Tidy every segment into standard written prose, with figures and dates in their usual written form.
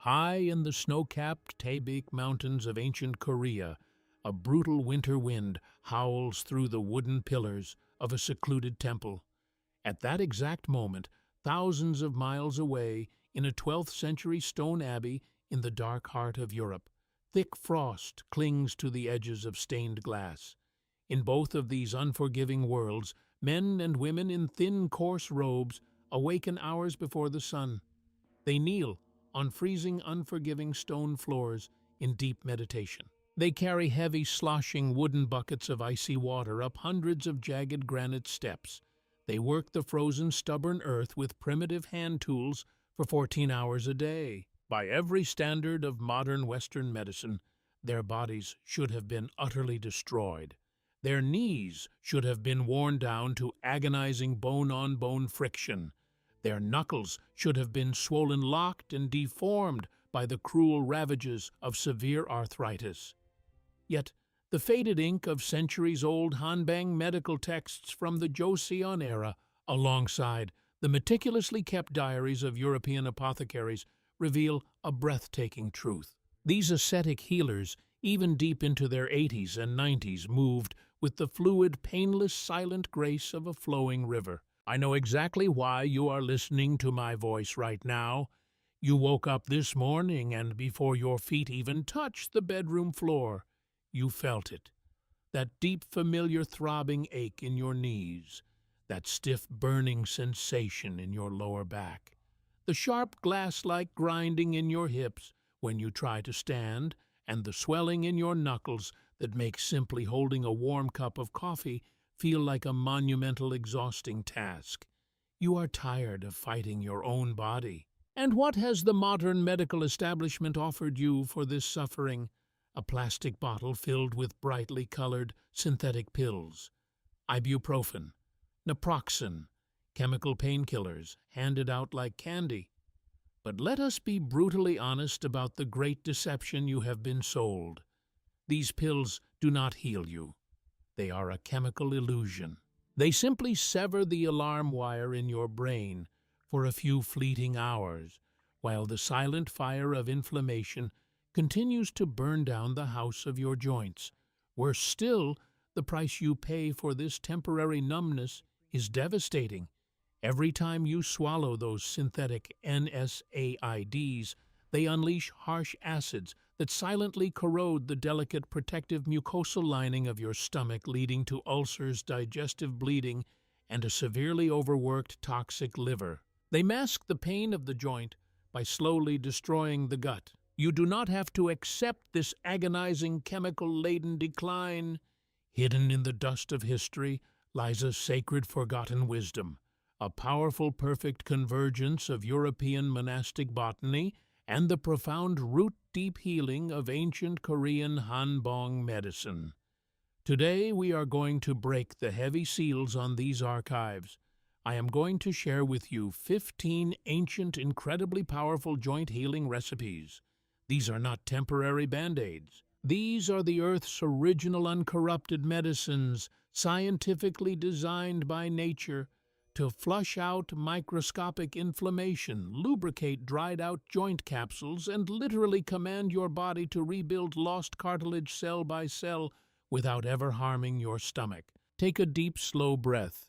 High in the snow-capped Taebaek Mountains of ancient Korea, a brutal winter wind howls through the wooden pillars of a secluded temple. At that exact moment, thousands of miles away, in a 12th century stone abbey in the dark heart of Europe, thick frost clings to the edges of stained glass. In both of these unforgiving worlds, men and women in thin, coarse robes awaken hours before the sun. They kneel on freezing, unforgiving stone floors in deep meditation. They carry heavy, sloshing wooden buckets of icy water up hundreds of jagged granite steps. They work the frozen, stubborn earth with primitive hand tools for 14 hours a day. By every standard of modern Western medicine, their bodies should have been utterly destroyed. Their knees should have been worn down to agonizing bone-on-bone friction. Their knuckles should have been swollen, locked, and deformed by the cruel ravages of severe arthritis. Yet, the faded ink of centuries-old Hanbang medical texts from the Joseon era, alongside the meticulously kept diaries of European apothecaries, reveal a breathtaking truth. These ascetic healers, even deep into their 80s and 90s, moved with the fluid, painless, silent grace of a flowing river. I know exactly why you are listening to my voice right now. You woke up this morning, and before your feet even touched the bedroom floor, you felt it. That deep, familiar throbbing ache in your knees, that stiff, burning sensation in your lower back, the sharp, glass-like grinding in your hips when you try to stand, and the swelling in your knuckles that makes simply holding a warm cup of coffee feel like a monumental, exhausting task. You are tired of fighting your own body. And what has the modern medical establishment offered you for this suffering? A plastic bottle filled with brightly colored synthetic pills, ibuprofen, naproxen, chemical painkillers handed out like candy. But let us be brutally honest about the great deception you have been sold. These pills do not heal you. They are a chemical illusion. They simply sever the alarm wire in your brain for a few fleeting hours, while the silent fire of inflammation continues to burn down the house of your joints. Worse still, the price you pay for this temporary numbness is devastating. Every time you swallow those synthetic NSAIDs, they unleash harsh acids that silently corrode the delicate protective mucosal lining of your stomach, leading to ulcers, digestive bleeding, and a severely overworked toxic liver. They mask the pain of the joint by slowly destroying the gut. You do not have to accept this agonizing, chemical-laden decline. Hidden in the dust of history lies a sacred, forgotten wisdom, a powerful, perfect convergence of European monastic botany and the profound root-deep healing of ancient Korean Hanbong medicine. Today we are going to break the heavy seals on these archives. I am going to share with you 15 ancient, incredibly powerful joint healing recipes. These are not temporary band-aids. These are the Earth's original uncorrupted medicines, scientifically designed by nature to flush out microscopic inflammation, lubricate dried-out joint capsules, and literally command your body to rebuild lost cartilage cell by cell without ever harming your stomach. Take a deep, slow breath.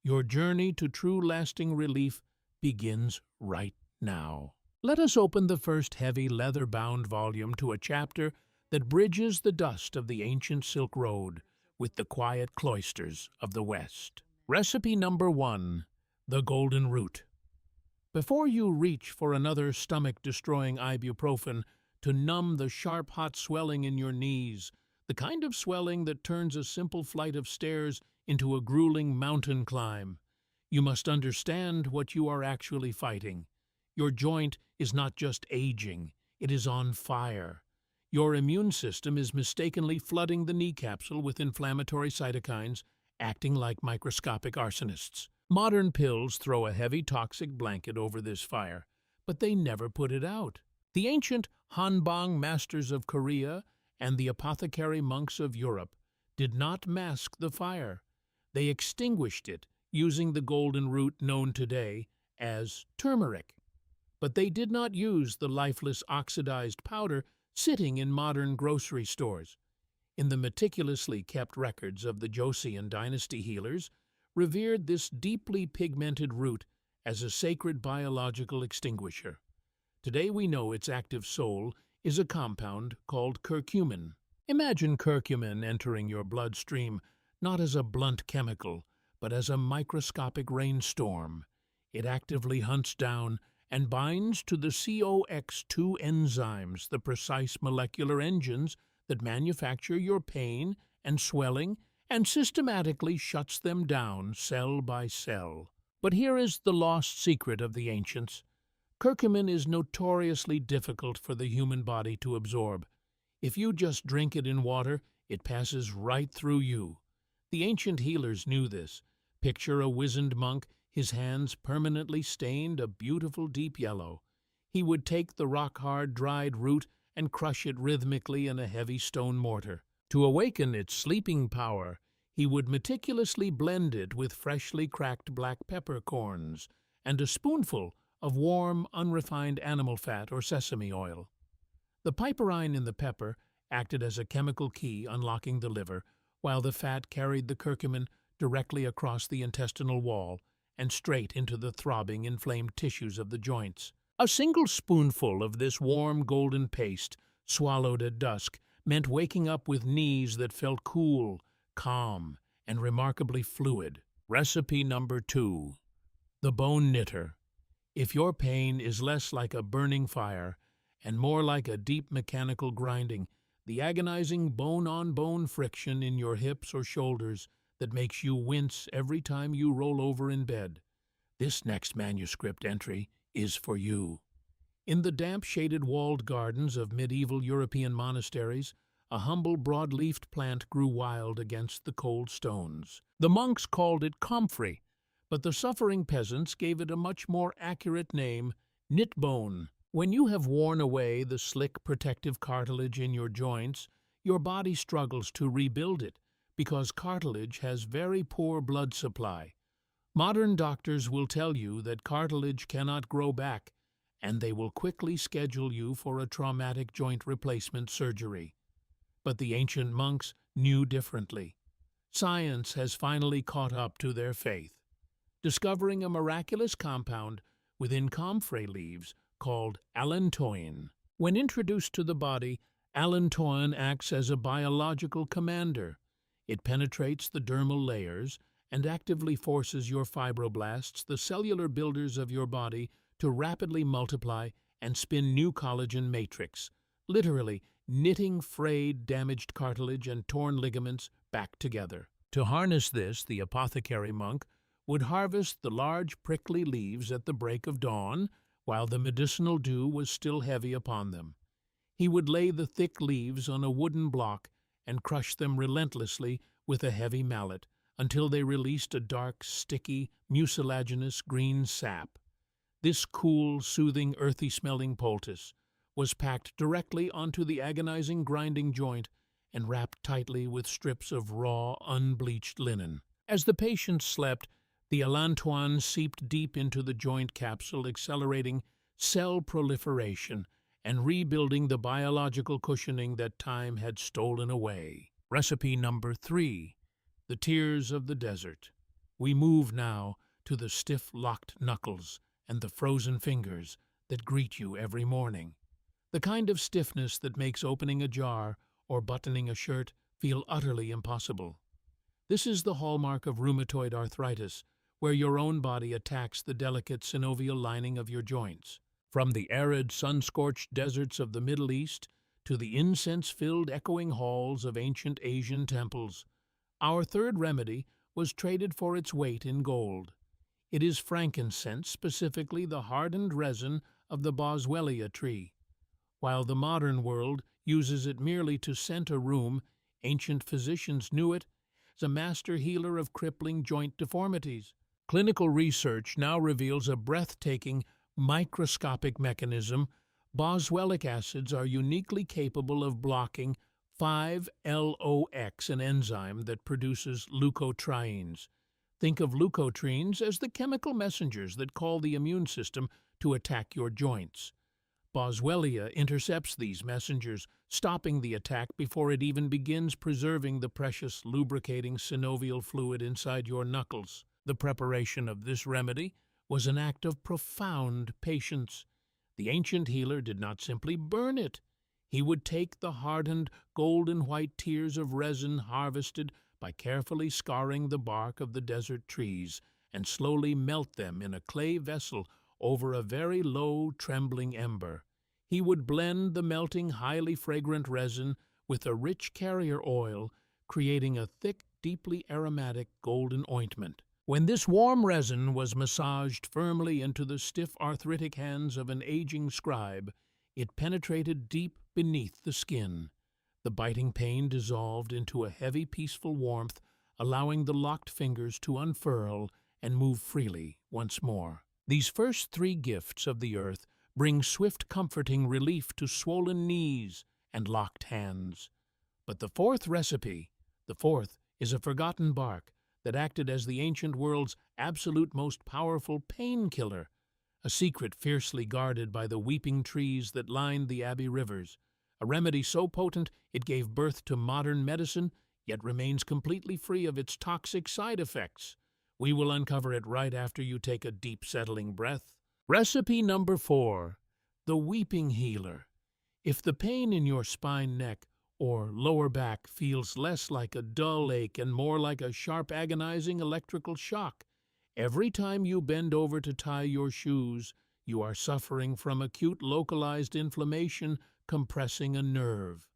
Your journey to true, lasting relief begins right now. Let us open the first heavy, leather-bound volume to a chapter that bridges the dust of the ancient Silk Road with the quiet cloisters of the West. Recipe number 1, the golden root. Before you reach for another stomach-destroying ibuprofen to numb the sharp, hot swelling in your knees, the kind of swelling that turns a simple flight of stairs into a grueling mountain climb, you must understand what you are actually fighting. Your joint is not just aging, it is on fire. Your immune system is mistakenly flooding the knee capsule with inflammatory cytokines, acting like microscopic arsonists. Modern pills throw a heavy toxic blanket over this fire, but they never put it out. The ancient Hanbang masters of Korea and the apothecary monks of Europe did not mask the fire. They extinguished it using the golden root known today as turmeric. But they did not use the lifeless oxidized powder sitting in modern grocery stores. In the meticulously kept records of the Joseon dynasty, healers revered this deeply pigmented root as a sacred biological extinguisher. Today we know its active soul is a compound called curcumin. Imagine curcumin entering your bloodstream not as a blunt chemical, but as a microscopic rainstorm. It actively hunts down and binds to the COX2 enzymes, the precise molecular engines that manufacture your pain and swelling, and systematically shuts them down cell by cell. But here is the lost secret of the ancients. Curcumin is notoriously difficult for the human body to absorb. If you just drink it in water, it passes right through you. The ancient healers knew this. Picture a wizened monk, his hands permanently stained a beautiful deep yellow. He would take the rock-hard dried root and crush it rhythmically in a heavy stone mortar. To awaken its sleeping power, he would meticulously blend it with freshly cracked black peppercorns and a spoonful of warm, unrefined animal fat or sesame oil. The piperine in the pepper acted as a chemical key unlocking the liver, while the fat carried the curcumin directly across the intestinal wall and straight into the throbbing, inflamed tissues of the joints. A single spoonful of this warm, golden paste, swallowed at dusk, meant waking up with knees that felt cool, calm, and remarkably fluid. Recipe number 2. The Bone Knitter. If your pain is less like a burning fire and more like a deep mechanical grinding, the agonizing bone-on-bone friction in your hips or shoulders that makes you wince every time you roll over in bed, this next manuscript entry is for you. In the damp, shaded walled gardens of medieval European monasteries, a humble broad-leafed plant grew wild against the cold stones. The monks called it comfrey, but the suffering peasants gave it a much more accurate name, knitbone. When you have worn away the slick protective cartilage in your joints, your body struggles to rebuild it because cartilage has very poor blood supply. Modern doctors will tell you that cartilage cannot grow back, and they will quickly schedule you for a traumatic joint replacement surgery. But the ancient monks knew differently. Science has finally caught up to their faith, discovering a miraculous compound within comfrey leaves called allantoin. When introduced to the body, allantoin acts as a biological commander. It penetrates the dermal layers and actively forces your fibroblasts, the cellular builders of your body, to rapidly multiply and spin new collagen matrix, literally knitting frayed, damaged cartilage and torn ligaments back together. To harness this, the apothecary monk would harvest the large prickly leaves at the break of dawn, while the medicinal dew was still heavy upon them. He would lay the thick leaves on a wooden block and crush them relentlessly with a heavy mallet until they released a dark, sticky, mucilaginous green sap. This cool, soothing, earthy-smelling poultice was packed directly onto the agonizing grinding joint and wrapped tightly with strips of raw, unbleached linen. As the patient slept, the allantoin seeped deep into the joint capsule, accelerating cell proliferation and rebuilding the biological cushioning that time had stolen away. Recipe number 3. The Tears of the Desert. We move now to the stiff, locked knuckles and the frozen fingers that greet you every morning. The kind of stiffness that makes opening a jar or buttoning a shirt feel utterly impossible. This is the hallmark of rheumatoid arthritis, where your own body attacks the delicate synovial lining of your joints. From the arid, sun-scorched deserts of the Middle East to the incense-filled echoing halls of ancient Asian temples, our third remedy was traded for its weight in gold. It is frankincense, specifically the hardened resin of the boswellia tree. While the modern world uses it merely to scent a room, ancient physicians knew it as a master healer of crippling joint deformities. Clinical research now reveals a breathtaking, microscopic mechanism. Boswellic acids are uniquely capable of blocking 5-LOX, an enzyme that produces leukotrienes. Think of leukotrienes as the chemical messengers that call the immune system to attack your joints. Boswellia intercepts these messengers, stopping the attack before it even begins, preserving the precious lubricating synovial fluid inside your knuckles. The preparation of this remedy was an act of profound patience. The ancient healer did not simply burn it. He would take the hardened, golden white tears of resin harvested by carefully scarring the bark of the desert trees and slowly melt them in a clay vessel over a very low, trembling ember. He would blend the melting, highly fragrant resin with a rich carrier oil, creating a thick, deeply aromatic golden ointment. When this warm resin was massaged firmly into the stiff, arthritic hands of an aging scribe, it penetrated deep beneath the skin. The biting pain dissolved into a heavy, peaceful warmth, allowing the locked fingers to unfurl and move freely once more. These first three gifts of the earth bring swift, comforting relief to swollen knees and locked hands. But the fourth recipe, is a forgotten bark that acted as the ancient world's absolute most powerful painkiller, a secret fiercely guarded by the weeping trees that lined the abbey rivers, a remedy so potent it gave birth to modern medicine, yet remains completely free of its toxic side effects. We will uncover it right after you take a deep, settling breath. Recipe number 4, the Weeping Healer. If the pain in your spine, neck, or lower back feels less like a dull ache and more like a sharp, agonizing electrical shock, every time you bend over to tie your shoes, you are suffering from acute localized inflammation compressing a nerve.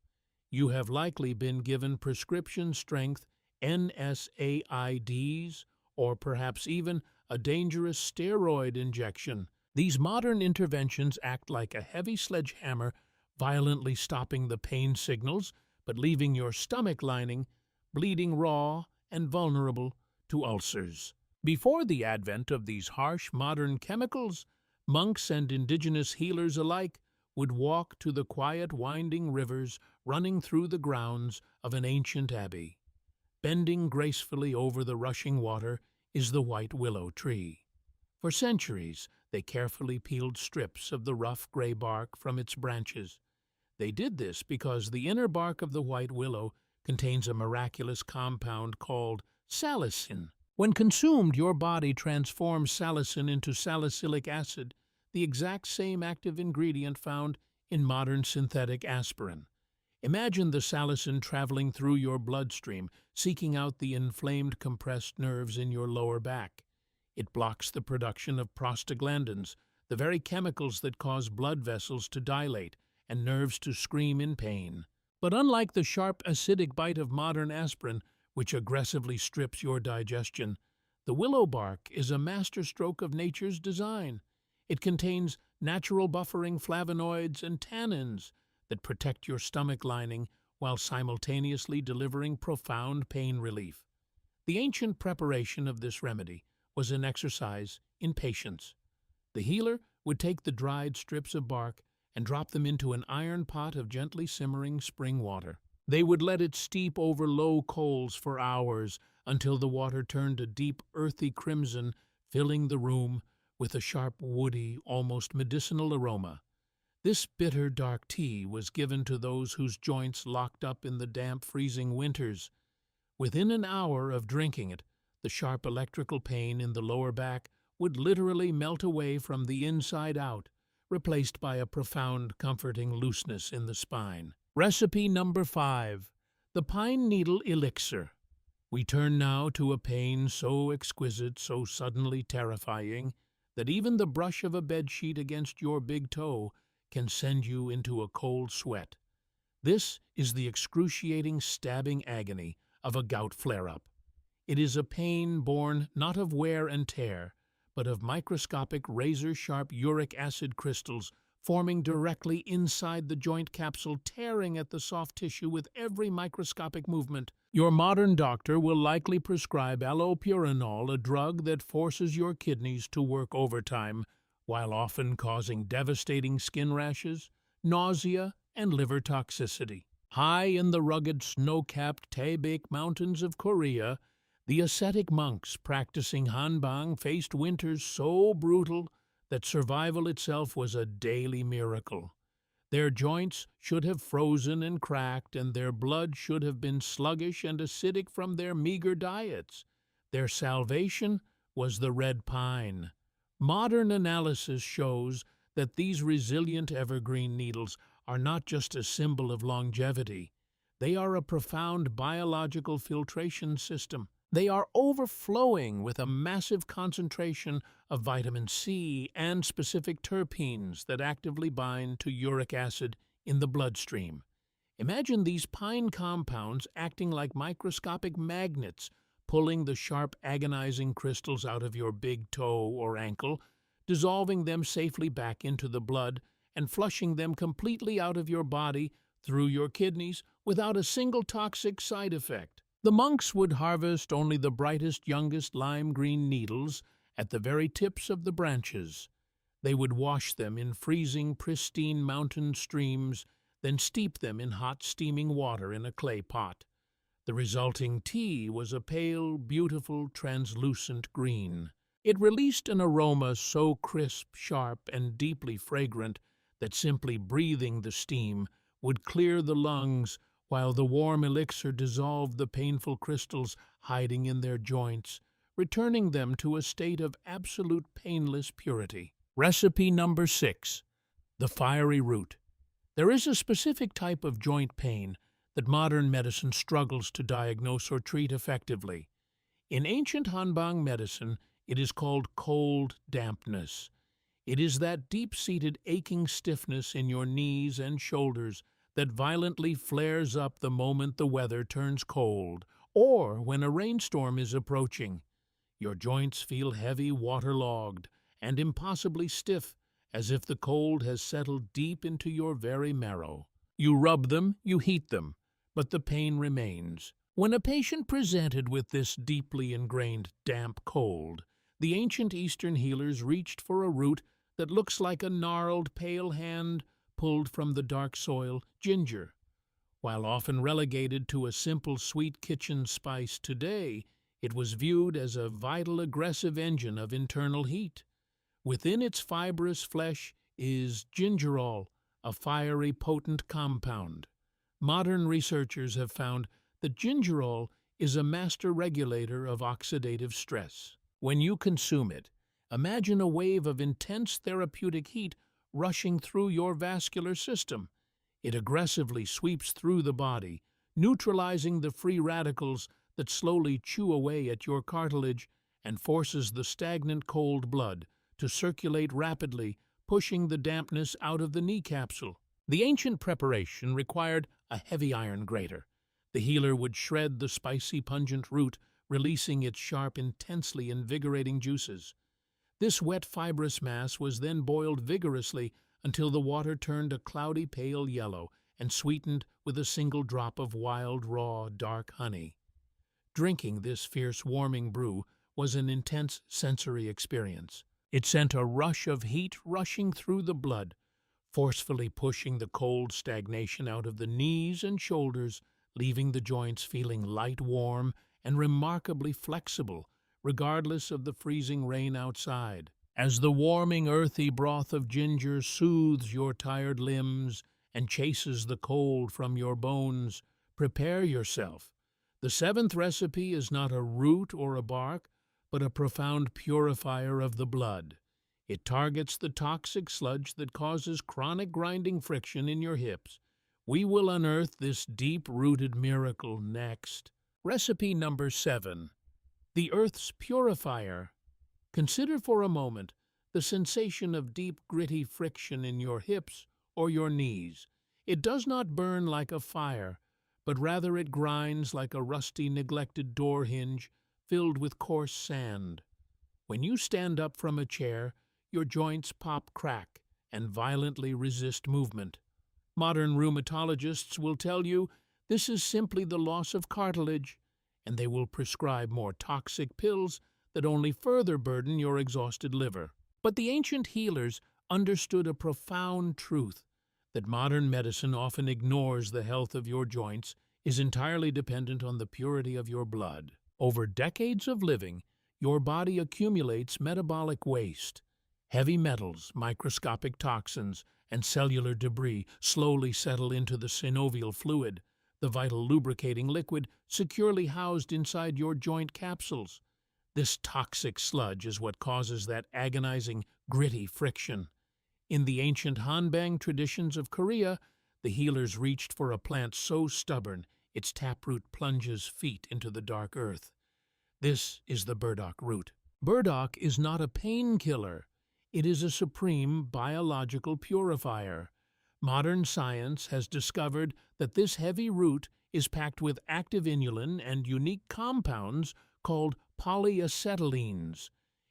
You have likely been given prescription-strength NSAIDs, or perhaps even a dangerous steroid injection. These modern interventions act like a heavy sledgehammer, violently stopping the pain signals, but leaving your stomach lining bleeding raw and vulnerable to ulcers. Before the advent of these harsh modern chemicals, monks and indigenous healers alike would walk to the quiet, winding rivers running through the grounds of an ancient abbey. Bending gracefully over the rushing water is the white willow tree. For centuries, they carefully peeled strips of the rough gray bark from its branches. They did this because the inner bark of the white willow contains a miraculous compound called salicin. When consumed, your body transforms salicin into salicylic acid, the exact same active ingredient found in modern synthetic aspirin. Imagine the salicin traveling through your bloodstream, seeking out the inflamed, compressed nerves in your lower back. It blocks the production of prostaglandins, the very chemicals that cause blood vessels to dilate and nerves to scream in pain. But unlike the sharp, acidic bite of modern aspirin, which aggressively strips your digestion, the willow bark is a masterstroke of nature's design. It contains natural buffering flavonoids and tannins that protect your stomach lining while simultaneously delivering profound pain relief. The ancient preparation of this remedy was an exercise in patience. The healer would take the dried strips of bark and drop them into an iron pot of gently simmering spring water. They would let it steep over low coals for hours until the water turned a deep, earthy crimson, filling the room with a sharp, woody, almost medicinal aroma. This bitter, dark tea was given to those whose joints locked up in the damp, freezing winters. Within an hour of drinking it, the sharp electrical pain in the lower back would literally melt away from the inside out, replaced by a profound, comforting looseness in the spine. Recipe number 5, the Pine Needle Elixir. We turn now to a pain so exquisite, so suddenly terrifying, that even the brush of a bedsheet against your big toe can send you into a cold sweat. This is the excruciating, stabbing agony of a gout flare-up. It is a pain born not of wear and tear, but of microscopic, razor-sharp uric acid crystals forming directly inside the joint capsule, tearing at the soft tissue with every microscopic movement. Your modern doctor will likely prescribe allopurinol, a drug that forces your kidneys to work overtime, while often causing devastating skin rashes, nausea, and liver toxicity. High in the rugged, snow-capped Taebaek Mountains of Korea, the ascetic monks practicing Hanbang faced winters so brutal that survival itself was a daily miracle. Their joints should have frozen and cracked, and their blood should have been sluggish and acidic from their meager diets. Their salvation was the red pine. Modern analysis shows that these resilient evergreen needles are not just a symbol of longevity. They are a profound biological filtration system. They are overflowing with a massive concentration of vitamin C and specific terpenes that actively bind to uric acid in the bloodstream. Imagine these pine compounds acting like microscopic magnets, pulling the sharp, agonizing crystals out of your big toe or ankle, dissolving them safely back into the blood, and flushing them completely out of your body through your kidneys without a single toxic side effect. The monks would harvest only the brightest, youngest lime-green needles at the very tips of the branches. They would wash them in freezing, pristine mountain streams, then steep them in hot, steaming water in a clay pot. The resulting tea was a pale, beautiful, translucent green. It released an aroma so crisp, sharp, and deeply fragrant that simply breathing the steam would clear the lungs, while the warm elixir dissolved the painful crystals hiding in their joints, returning them to a state of absolute painless purity. Recipe number 6. The fiery root. There is a specific type of joint pain that modern medicine struggles to diagnose or treat effectively. In ancient Hanbang medicine, it is called cold dampness. It is that deep-seated aching stiffness in your knees and shoulders that violently flares up the moment the weather turns cold, or when a rainstorm is approaching. Your joints feel heavy, waterlogged, and impossibly stiff, as if the cold has settled deep into your very marrow. You rub them, you heat them, but the pain remains. When a patient presented with this deeply ingrained damp cold, the ancient Eastern healers reached for a root that looks like a gnarled, pale hand pulled from the dark soil, ginger. While often relegated to a simple sweet kitchen spice today, it was viewed as a vital, aggressive engine of internal heat. Within its fibrous flesh is gingerol, a fiery, potent compound. Modern researchers have found that gingerol is a master regulator of oxidative stress. When you consume it, imagine a wave of intense therapeutic heat rushing through your vascular system. It aggressively sweeps through the body, neutralizing the free radicals that slowly chew away at your cartilage and forces the stagnant cold blood to circulate rapidly, pushing the dampness out of the knee capsule. The ancient preparation required a heavy iron grater. The healer would shred the spicy, pungent root, releasing its sharp, intensely invigorating juices. This wet, fibrous mass was then boiled vigorously until the water turned a cloudy, pale yellow and sweetened with a single drop of wild, raw, dark honey. Drinking this fierce, warming brew was an intense sensory experience. It sent a rush of heat rushing through the blood, forcefully pushing the cold stagnation out of the knees and shoulders, leaving the joints feeling light, warm, and remarkably flexible, regardless of the freezing rain outside. As the warming, earthy broth of ginger soothes your tired limbs and chases the cold from your bones, prepare yourself. The 7th recipe is not a root or a bark, but a profound purifier of the blood. It targets the toxic sludge that causes chronic grinding friction in your hips. We will unearth this deep-rooted miracle next. Recipe number 7. The Earth's Purifier. Consider for a moment the sensation of deep, gritty friction in your hips or your knees. It does not burn like a fire, but rather it grinds like a rusty, neglected door hinge filled with coarse sand. When you stand up from a chair, your joints pop, crack, and violently resist movement. Modern rheumatologists will tell you this is simply the loss of cartilage, and they will prescribe more toxic pills that only further burden your exhausted liver. But the ancient healers understood a profound truth: that modern medicine often ignores the health of your joints is entirely dependent on the purity of your blood. Over decades of living, your body accumulates metabolic waste. Heavy metals, microscopic toxins, and cellular debris slowly settle into the synovial fluid, the vital lubricating liquid securely housed inside your joint capsules. This toxic sludge is what causes that agonizing, gritty friction. In the ancient Hanbang traditions of Korea, the healers reached for a plant so stubborn its taproot plunges feet into the dark earth. This is the burdock root. Burdock is not a painkiller. It is a supreme biological purifier. Modern science has discovered that this heavy root is packed with active inulin and unique compounds called polyacetylenes.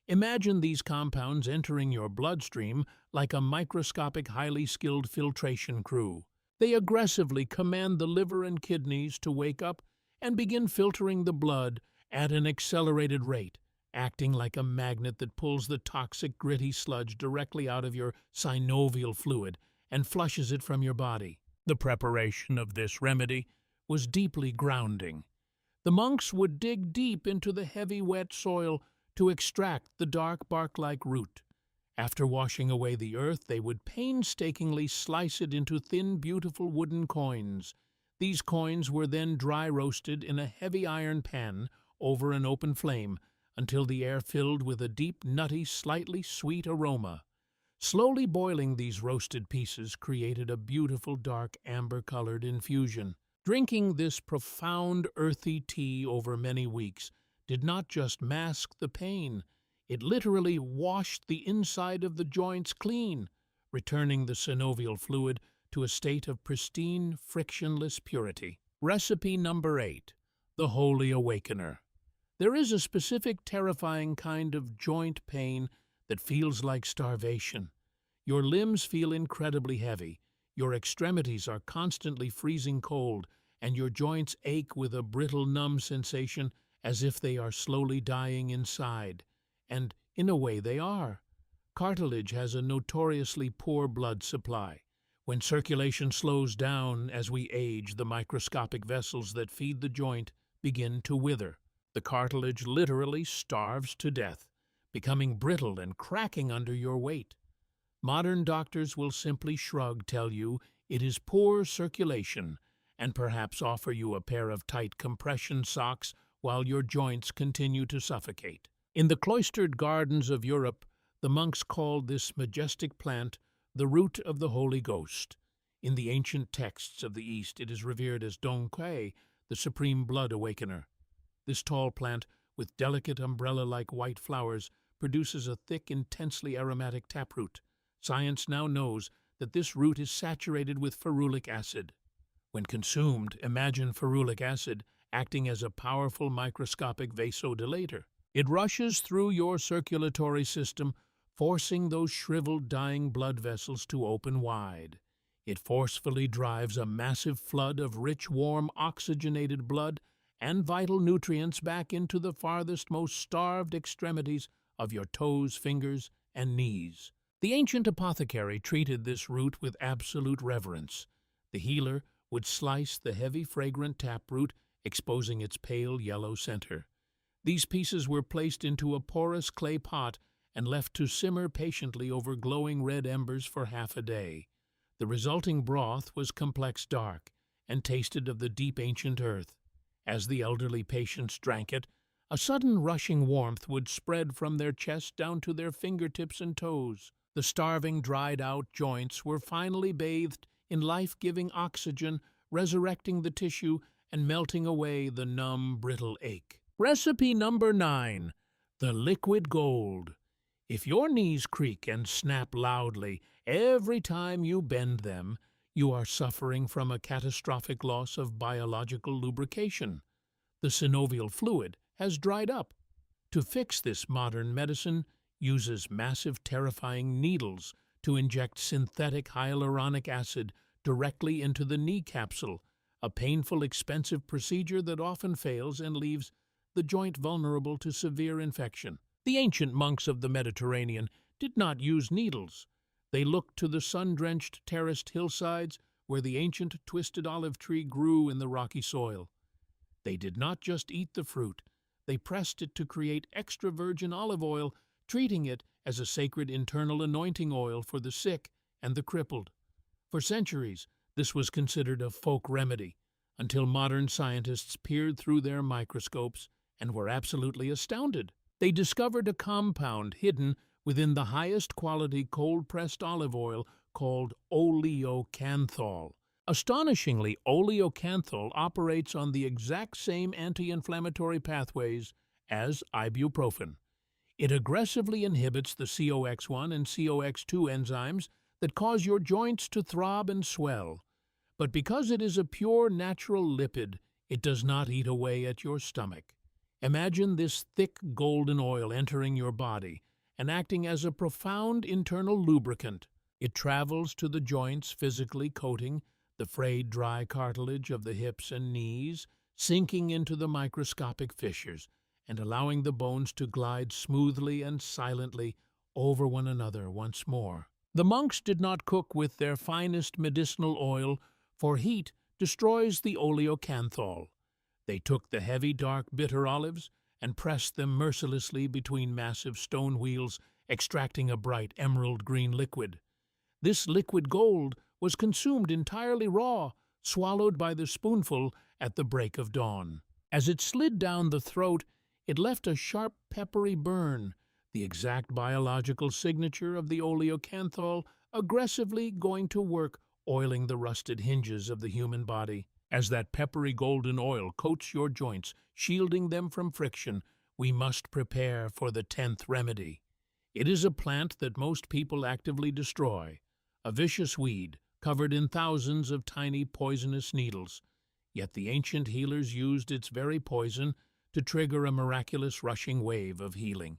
Imagine these compounds entering your bloodstream like a microscopic, highly skilled filtration crew. They aggressively command the liver and kidneys to wake up and begin filtering the blood at an accelerated rate, acting like a magnet that pulls the toxic, gritty sludge directly out of your synovial fluid and flushes it from your body. The preparation of this remedy was deeply grounding. The monks would dig deep into the heavy, wet soil to extract the dark bark-like root. After washing away the earth, they would painstakingly slice it into thin, beautiful wooden coins. These coins were then dry roasted in a heavy iron pan over an open flame until the air filled with a deep, nutty, slightly sweet aroma. Slowly boiling these roasted pieces created a beautiful, dark, amber-colored infusion. Drinking this profound, earthy tea over many weeks did not just mask the pain, it literally washed the inside of the joints clean, returning the synovial fluid to a state of pristine, frictionless purity. Recipe number 8. The Holy Awakener. There is a specific terrifying kind of joint pain that feels like starvation. Your limbs feel incredibly heavy, your extremities are constantly freezing cold, and your joints ache with a brittle, numb sensation as if they are slowly dying inside. And in a way they are. Cartilage has a notoriously poor blood supply. When circulation slows down as we age, the microscopic vessels that feed the joint begin to wither. The cartilage literally starves to death, becoming brittle and cracking under your weight. Modern doctors will simply shrug, tell you it is poor circulation, and perhaps offer you a pair of tight compression socks while your joints continue to suffocate. In the cloistered gardens of Europe, the monks called this majestic plant the root of the Holy Ghost. In the ancient texts of the East, it is revered as Dong Quai, the supreme blood awakener. This tall plant, with delicate umbrella-like white flowers, produces a thick, intensely aromatic taproot. Science now knows that this root is saturated with ferulic acid. When consumed, imagine ferulic acid acting as a powerful microscopic vasodilator. It rushes through your circulatory system, forcing those shriveled, dying blood vessels to open wide. It forcefully drives a massive flood of rich, warm, oxygenated blood and vital nutrients back into the farthest, most starved extremities of your toes, fingers, and knees. The ancient apothecary treated this root with absolute reverence. The healer would slice the heavy, fragrant taproot, exposing its pale yellow center. These pieces were placed into a porous clay pot and left to simmer patiently over glowing red embers for half a day. The resulting broth was complex dark and tasted of the deep ancient earth. As the elderly patients drank it, a sudden rushing warmth would spread from their chests down to their fingertips and toes. The starving, dried-out joints were finally bathed in life-giving oxygen, resurrecting the tissue and melting away the numb, brittle ache. Recipe number 9. The Liquid Gold. If your knees creak and snap loudly every time you bend them, you are suffering from a catastrophic loss of biological lubrication. The synovial fluid has dried up. To fix this, modern medicine uses massive, terrifying needles to inject synthetic hyaluronic acid directly into the knee capsule, a painful, expensive procedure that often fails and leaves the joint vulnerable to severe infection. The ancient monks of the Mediterranean did not use needles. They looked to the sun-drenched, terraced hillsides where the ancient twisted olive tree grew in the rocky soil. They did not just eat the fruit. They pressed it to create extra virgin olive oil, treating it as a sacred internal anointing oil for the sick and the crippled. For centuries, this was considered a folk remedy, until modern scientists peered through their microscopes and were absolutely astounded. They discovered a compound hidden within the highest quality cold-pressed olive oil called oleocanthal. Astonishingly, oleocanthal operates on the exact same anti-inflammatory pathways as ibuprofen. It aggressively inhibits the COX-1 and COX-2 enzymes that cause your joints to throb and swell. But because it is a pure natural lipid, it does not eat away at your stomach. Imagine this thick golden oil entering your body and acting as a profound internal lubricant. It travels to the joints, physically coating the frayed dry cartilage of the hips and knees, sinking into the microscopic fissures and allowing the bones to glide smoothly and silently over one another once more. The monks did not cook with their finest medicinal oil, for heat destroys the oleocanthal. They took the heavy, dark, bitter olives and pressed them mercilessly between massive stone wheels, extracting a bright emerald-green liquid. This liquid gold was consumed entirely raw, swallowed by the spoonful at the break of dawn. As it slid down the throat, it left a sharp, peppery burn, the exact biological signature of the oleocanthal aggressively going to work oiling the rusted hinges of the human body. As that peppery golden oil coats your joints, shielding them from friction, we must prepare for the 10th remedy. It is a plant that most people actively destroy, a vicious weed covered in thousands of tiny poisonous needles. Yet the ancient healers used its very poison to trigger a miraculous rushing wave of healing.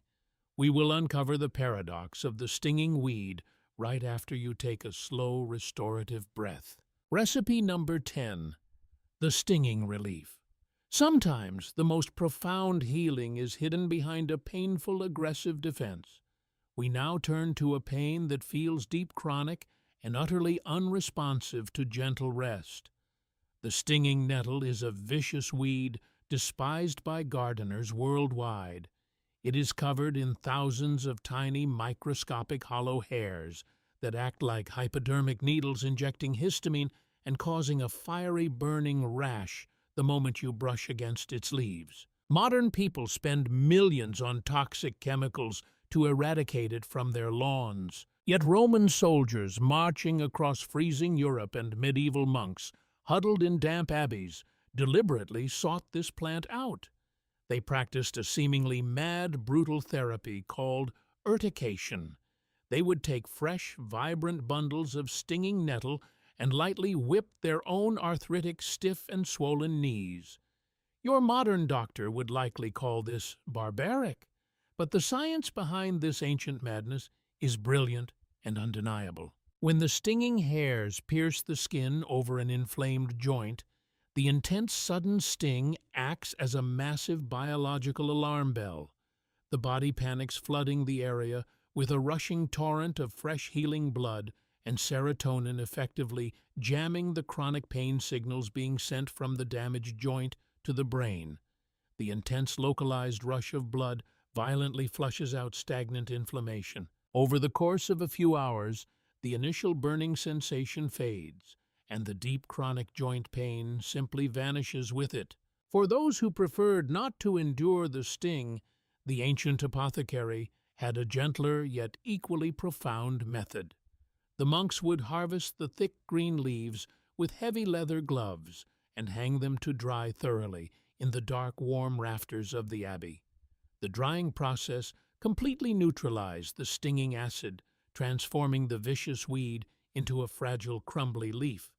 We will uncover the paradox of the stinging weed right after you take a slow restorative breath. Recipe number 10. The stinging relief. Sometimes the most profound healing is hidden behind a painful, aggressive defense. We now turn to a pain that feels deep, chronic, and utterly unresponsive to gentle rest. The stinging nettle is a vicious weed despised by gardeners worldwide. It is covered in thousands of tiny, microscopic hollow hairs that act like hypodermic needles, injecting histamine and causing a fiery, burning rash the moment you brush against its leaves. Modern people spend millions on toxic chemicals to eradicate it from their lawns. Yet Roman soldiers marching across freezing Europe and medieval monks, huddled in damp abbeys, deliberately sought this plant out. They practiced a seemingly mad, brutal therapy called urtication. They would take fresh, vibrant bundles of stinging nettle and lightly whip their own arthritic, stiff and swollen knees. Your modern doctor would likely call this barbaric, but the science behind this ancient madness is brilliant and undeniable. When the stinging hairs pierce the skin over an inflamed joint, the intense sudden sting acts as a massive biological alarm bell. The body panics, flooding the area with a rushing torrent of fresh healing blood and serotonin, effectively jamming the chronic pain signals being sent from the damaged joint to the brain. The intense localized rush of blood violently flushes out stagnant inflammation. Over the course of a few hours, the initial burning sensation fades, and the deep chronic joint pain simply vanishes with it. For those who preferred not to endure the sting, the ancient apothecary had a gentler yet equally profound method. The monks would harvest the thick green leaves with heavy leather gloves and hang them to dry thoroughly in the dark, warm rafters of the abbey. The drying process completely neutralized the stinging acid, transforming the vicious weed into a fragile, crumbly leaf.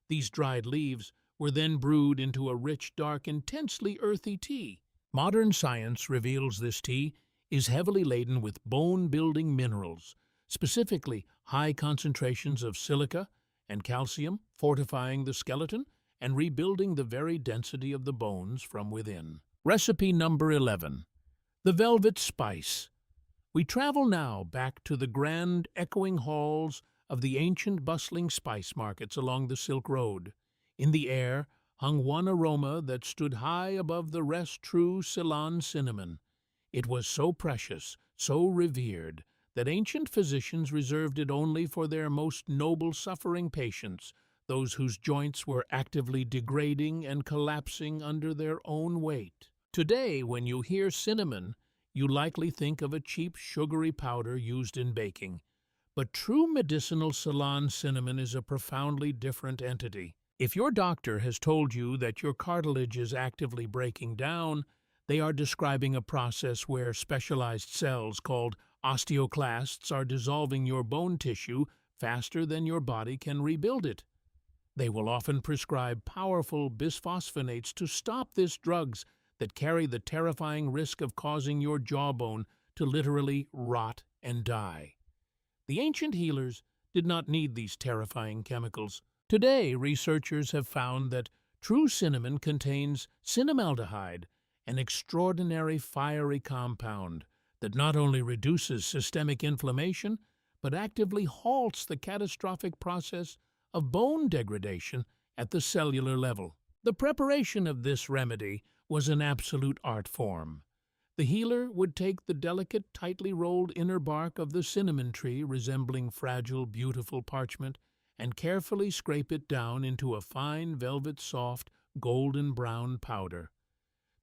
These dried leaves were then brewed into a rich, dark, intensely earthy tea. Modern science reveals this tea is heavily laden with bone-building minerals, specifically high concentrations of silica and calcium, fortifying the skeleton and rebuilding the very density of the bones from within. Recipe number 11. The Velvet Spice. We travel now back to the grand, echoing halls of the ancient, bustling spice markets along the Silk Road. In the air hung one aroma that stood high above the rest, true Ceylon cinnamon. It was so precious, so revered, that ancient physicians reserved it only for their most noble suffering patients, those whose joints were actively degrading and collapsing under their own weight. Today, when you hear cinnamon, you likely think of a cheap sugary powder used in baking. But true medicinal Ceylon cinnamon is a profoundly different entity. If your doctor has told you that your cartilage is actively breaking down, they are describing a process where specialized cells called osteoclasts are dissolving your bone tissue faster than your body can rebuild it. They will often prescribe powerful bisphosphonates to stop these drugs that carry the terrifying risk of causing your jawbone to literally rot and die. The ancient healers did not need these terrifying chemicals. Today, researchers have found that true cinnamon contains cinnamaldehyde, an extraordinary fiery compound that not only reduces systemic inflammation, but actively halts the catastrophic process of bone degradation at the cellular level. The preparation of this remedy was an absolute art form. The healer would take the delicate, tightly rolled inner bark of the cinnamon tree, resembling fragile, beautiful parchment, and carefully scrape it down into a fine, velvet-soft, golden-brown powder.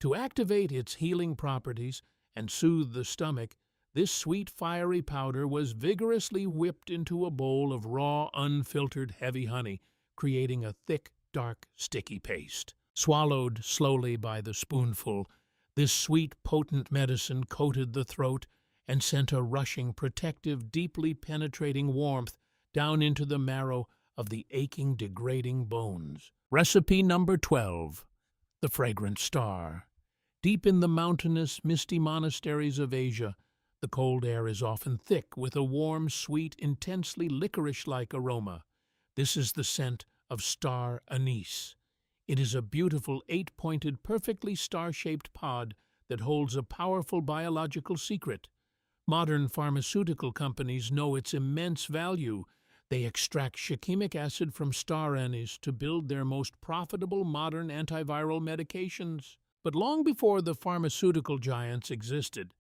To activate its healing properties and soothe the stomach, this sweet, fiery powder was vigorously whipped into a bowl of raw, unfiltered, heavy honey, creating a thick, dark, sticky paste. Swallowed slowly by the spoonful, this sweet, potent medicine coated the throat and sent a rushing, protective, deeply penetrating warmth down into the marrow of the aching, degrading bones. Recipe number 12. The Fragrant Star. Deep in the mountainous, misty monasteries of Asia, the cold air is often thick with a warm, sweet, intensely licorice-like aroma. This is the scent of star anise. It is a beautiful, 8-pointed, perfectly star-shaped pod that holds a powerful biological secret. Modern pharmaceutical companies know its immense value. They extract shikimic acid from star anise to build their most profitable modern antiviral medications. But long before the pharmaceutical giants existed,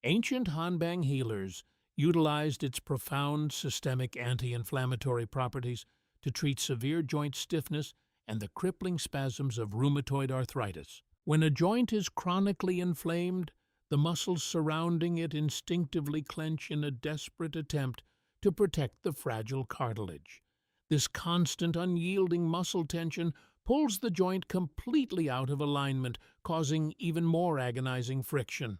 ancient Hanbang healers utilized its profound systemic anti-inflammatory properties to treat severe joint stiffness and the crippling spasms of rheumatoid arthritis. When a joint is chronically inflamed, the muscles surrounding it instinctively clench in a desperate attempt to protect the fragile cartilage. This constant, unyielding muscle tension pulls the joint completely out of alignment, causing even more agonizing friction.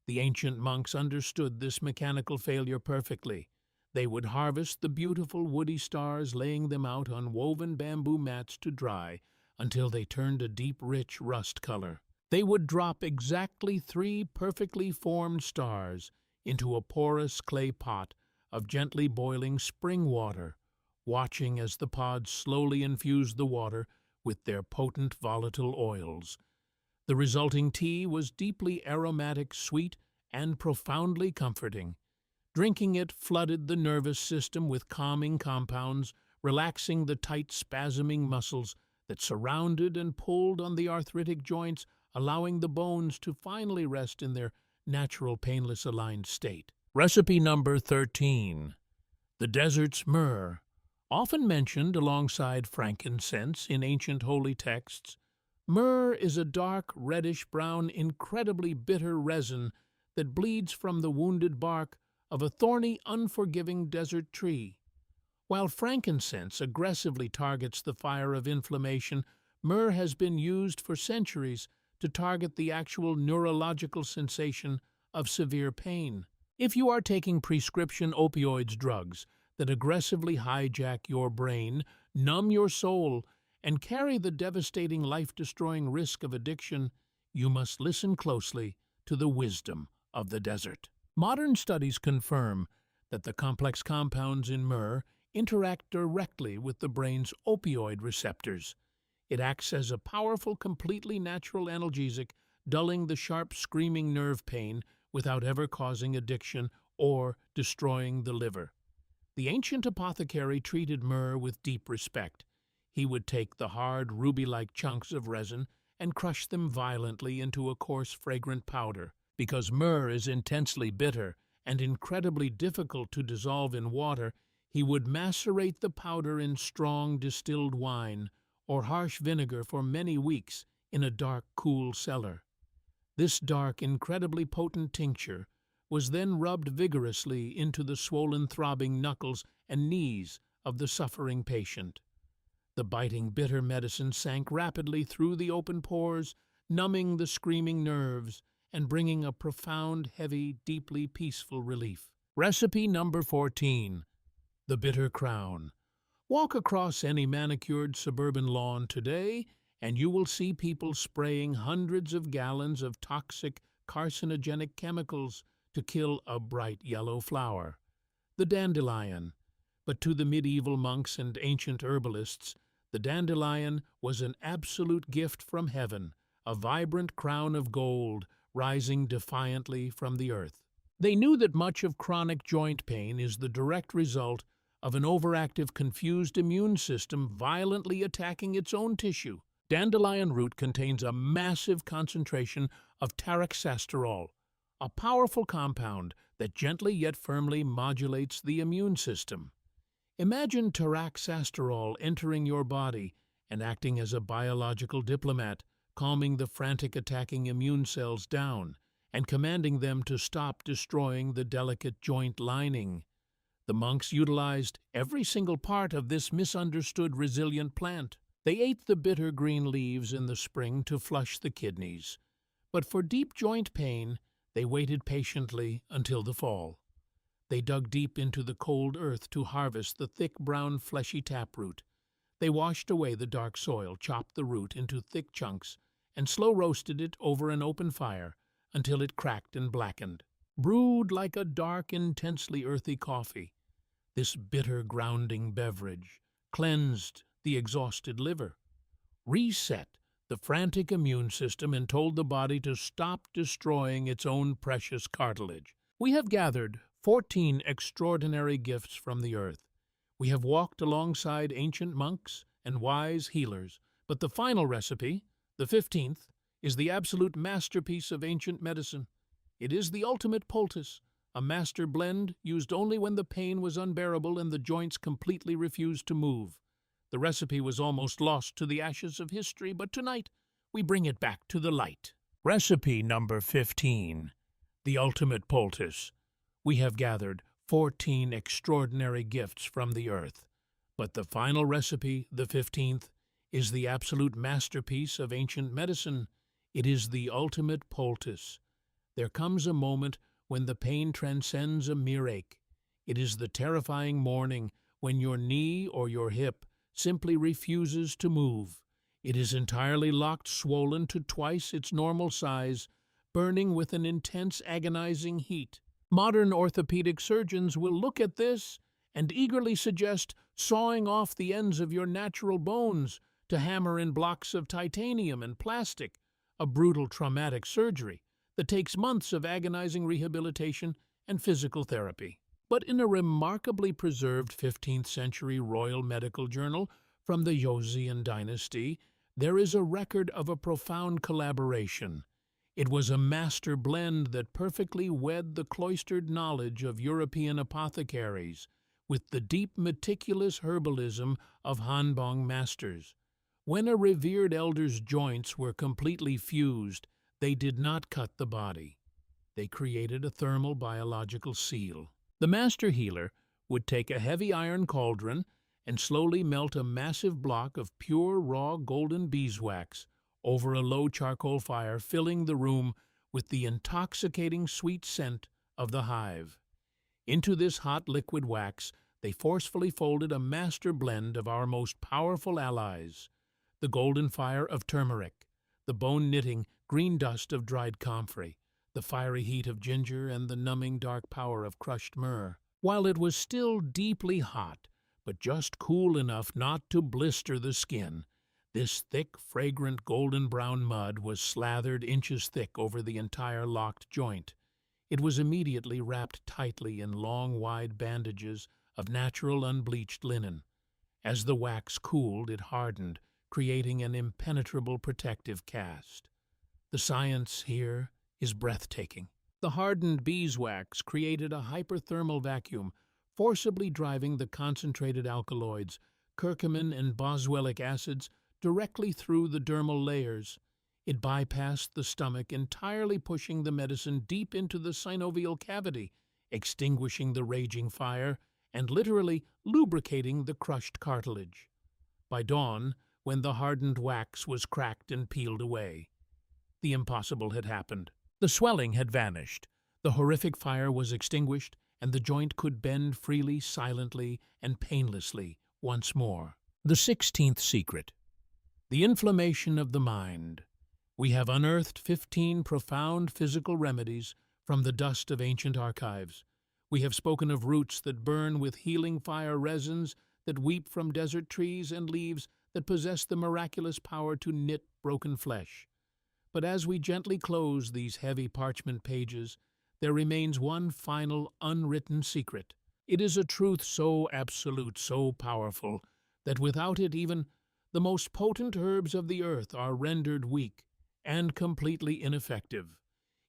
The ancient monks understood this mechanical failure perfectly. They would harvest the beautiful woody stars, laying them out on woven bamboo mats to dry until they turned a deep, rich rust color. They would drop exactly 3 perfectly formed stars into a porous clay pot of gently boiling spring water, watching as the pods slowly infused the water with their potent volatile oils. The resulting tea was deeply aromatic, sweet, and profoundly comforting. Drinking it flooded the nervous system with calming compounds, relaxing the tight, spasming muscles that surrounded and pulled on the arthritic joints, allowing the bones to finally rest in their natural, painless, aligned state. Recipe number 13. The desert's myrrh. Often mentioned alongside frankincense in ancient holy texts, myrrh is a dark, reddish-brown, incredibly bitter resin that bleeds from the wounded bark of a thorny, unforgiving desert tree. While frankincense aggressively targets the fire of inflammation, myrrh has been used for centuries to target the actual neurological sensation of severe pain. If you are taking prescription opioids drugs that aggressively hijack your brain, numb your soul, and carry the devastating, life-destroying risk of addiction, you must listen closely to the wisdom of the desert. Modern studies confirm that the complex compounds in myrrh interact directly with the brain's opioid receptors. It acts as a powerful, completely natural analgesic, dulling the sharp, screaming nerve pain without ever causing addiction or destroying the liver. The ancient apothecary treated myrrh with deep respect. He would take the hard, ruby-like chunks of resin and crush them violently into a coarse, fragrant powder. Because myrrh is intensely bitter and incredibly difficult to dissolve in water, he would macerate the powder in strong distilled wine or harsh vinegar for many weeks in a dark, cool cellar. This dark, incredibly potent tincture was then rubbed vigorously into the swollen, throbbing knuckles and knees of the suffering patient. The biting, bitter medicine sank rapidly through the open pores, numbing the screaming nerves and bringing a profound, heavy, deeply peaceful relief. Recipe number 14. The Bitter Crown. Walk across any manicured suburban lawn today, and you will see people spraying hundreds of gallons of toxic, carcinogenic chemicals to kill a bright yellow flower, the dandelion. But to the medieval monks and ancient herbalists, the dandelion was an absolute gift from heaven, a vibrant crown of gold rising defiantly from the earth. They knew that much of chronic joint pain is the direct result of an overactive, confused immune system violently attacking its own tissue. Dandelion root contains a massive concentration of taraxasterol, a powerful compound that gently yet firmly modulates the immune system. Imagine taraxasterol entering your body and acting as a biological diplomat, calming the frantic attacking immune cells down and commanding them to stop destroying the delicate joint lining. The monks utilized every single part of this misunderstood resilient plant. They ate the bitter green leaves in the spring to flush the kidneys, but for deep joint pain, they waited patiently until the fall. They dug deep into the cold earth to harvest the thick brown fleshy taproot. They washed away the dark soil, chopped the root into thick chunks, and slow roasted it over an open fire until it cracked and blackened. Brewed like a dark, intensely earthy coffee, this bitter, grounding beverage cleansed the exhausted liver, reset the frantic immune system, and told the body to stop destroying its own precious cartilage. We have gathered 14 extraordinary gifts from the earth. We have walked alongside ancient monks and wise healers, but the final recipe, the 15th, is the absolute masterpiece of ancient medicine. It is the ultimate poultice, a master blend used only when the pain was unbearable and the joints completely refused to move. The recipe was almost lost to the ashes of history, but tonight we bring it back to the light. Recipe number 15. The ultimate poultice. We have gathered 14 extraordinary gifts from the earth, but the final recipe, the 15th, is the absolute masterpiece of ancient medicine. It is the ultimate poultice. There comes a moment when the pain transcends a mere ache. It is the terrifying morning when your knee or your hip simply refuses to move. It is entirely locked, swollen to twice its normal size, burning with an intense, agonizing heat. Modern orthopedic surgeons will look at this and eagerly suggest sawing off the ends of your natural bones to hammer in blocks of titanium and plastic, a brutal, traumatic surgery that takes months of agonizing rehabilitation and physical therapy. But in a remarkably preserved 15th century royal medical journal from the Joseon dynasty, there is a record of a profound collaboration. It was a master blend that perfectly wed the cloistered knowledge of European apothecaries with the deep, meticulous herbalism of Hanbong masters. When a revered elder's joints were completely fused, they did not cut the body. They created a thermal biological seal. The master healer would take a heavy iron cauldron and slowly melt a massive block of pure, raw, golden beeswax over a low charcoal fire, filling the room with the intoxicating sweet scent of the hive. Into this hot liquid wax, they forcefully folded a master blend of our most powerful allies, the golden fire of turmeric, the bone-knitting green dust of dried comfrey, the fiery heat of ginger, and the numbing dark power of crushed myrrh. While it was still deeply hot, but just cool enough not to blister the skin, this thick, fragrant golden-brown mud was slathered inches thick over the entire locked joint. It was immediately wrapped tightly in long, wide bandages of natural unbleached linen. As the wax cooled, it hardened, creating an impenetrable protective cast. The science here is breathtaking. The hardened beeswax created a hyperthermal vacuum, forcibly driving the concentrated alkaloids, curcumin and boswellic acids, directly through the dermal layers. It bypassed the stomach, entirely pushing the medicine deep into the synovial cavity, extinguishing the raging fire, and literally lubricating the crushed cartilage. By dawn, when the hardened wax was cracked and peeled away, the impossible had happened. The swelling had vanished, the horrific fire was extinguished, and the joint could bend freely, silently, and painlessly once more. The 16th secret. The inflammation of the mind. We have unearthed 15 profound physical remedies from the dust of ancient archives. We have spoken of roots that burn with healing fire, resins that weep from desert trees, and leaves that possess the miraculous power to knit broken flesh. But as we gently close these heavy parchment pages, there remains one final unwritten secret. It is a truth so absolute, so powerful, that without it even the most potent herbs of the earth are rendered weak and completely ineffective.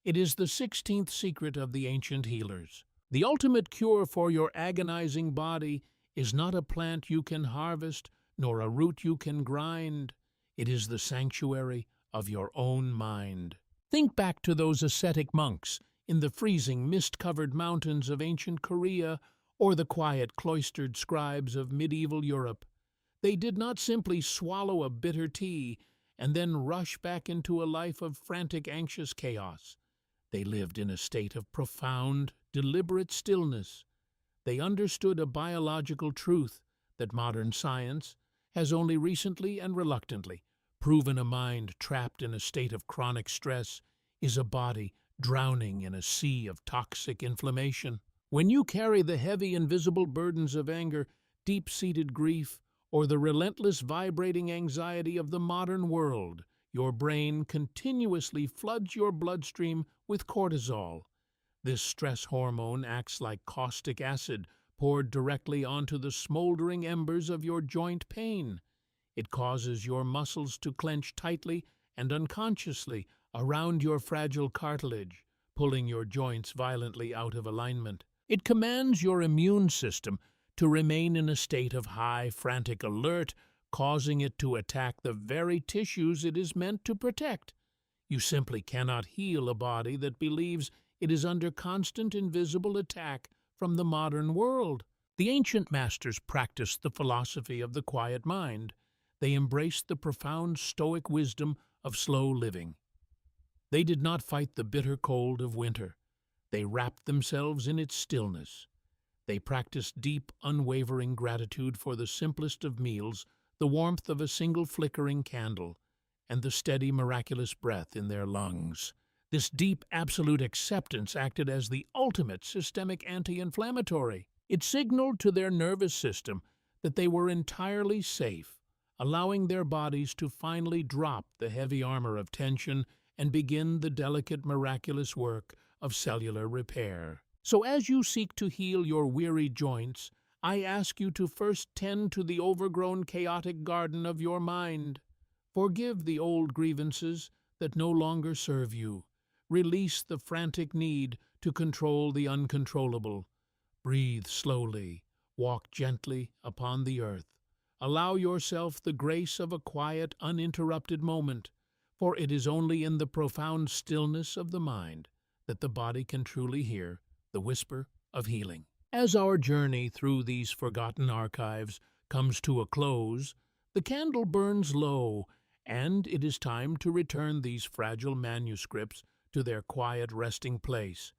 It is the 16th secret of the ancient healers. The ultimate cure for your agonizing body is not a plant you can harvest, nor a root you can grind. It is the sanctuary of your own mind. Think back to those ascetic monks in the freezing, mist-covered mountains of ancient Korea, or the quiet, cloistered scribes of medieval Europe. They did not simply swallow a bitter tea and then rush back into a life of frantic, anxious chaos. They lived in a state of profound, deliberate stillness. They understood a biological truth that modern science has only recently and reluctantly proven. A mind trapped in a state of chronic stress is a body drowning in a sea of toxic inflammation. When you carry the heavy, invisible burdens of anger, deep-seated grief, or the relentless, vibrating anxiety of the modern world, your brain continuously floods your bloodstream with cortisol. This stress hormone acts like caustic acid poured directly onto the smoldering embers of your joint pain. It causes your muscles to clench tightly and unconsciously around your fragile cartilage, pulling your joints violently out of alignment. It commands your immune system to remain in a state of high, frantic alert, causing it to attack the very tissues it is meant to protect. You simply cannot heal a body that believes it is under constant, invisible attack from the modern world. The ancient masters practiced the philosophy of the quiet mind. They embraced the profound Stoic wisdom of slow living. They did not fight the bitter cold of winter. They wrapped themselves in its stillness. They practiced deep, unwavering gratitude for the simplest of meals, the warmth of a single flickering candle, and the steady, miraculous breath in their lungs. This deep, absolute acceptance acted as the ultimate systemic anti-inflammatory. It signaled to their nervous system that they were entirely safe, allowing their bodies to finally drop the heavy armor of tension and begin the delicate, miraculous work of cellular repair. So as you seek to heal your weary joints, I ask you to first tend to the overgrown, chaotic garden of your mind. Forgive the old grievances that no longer serve you. Release the frantic need to control the uncontrollable. Breathe slowly, walk gently upon the earth. Allow yourself the grace of a quiet, uninterrupted moment, for it is only in the profound stillness of the mind that the body can truly hear the whisper of healing. As our journey through these forgotten archives comes to a close, the candle burns low, and it is time to return these fragile manuscripts to their quiet resting place.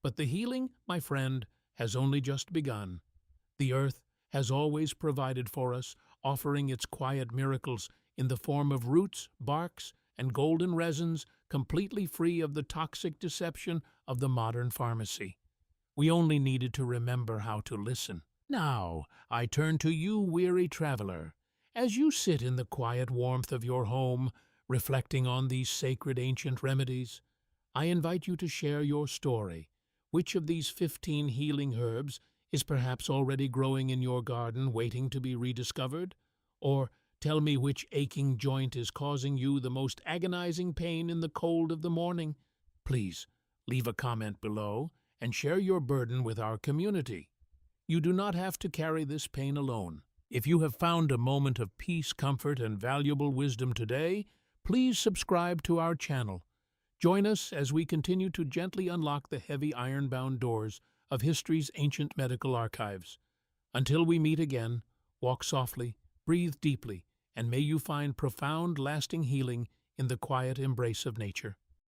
But the healing, my friend, has only just begun. The earth has always provided for us, offering its quiet miracles in the form of roots, barks, and golden resins, completely free of the toxic deception of the modern pharmacy. We only needed to remember how to listen. Now, I turn to you, weary traveler. As you sit in the quiet warmth of your home, reflecting on these sacred ancient remedies, I invite you to share your story. Which of these 15 healing herbs is perhaps already growing in your garden, waiting to be rediscovered? Or tell me which aching joint is causing you the most agonizing pain in the cold of the morning. Please, Leave a comment below and share your burden with our community. You do not have to carry this pain alone. If you have found a moment of peace, comfort, and valuable wisdom today, please subscribe to our channel. Join us as we continue to gently unlock the heavy iron-bound doors of history's ancient medical archives. Until we meet again, walk softly, breathe deeply, and may you find profound, lasting healing in the quiet embrace of nature.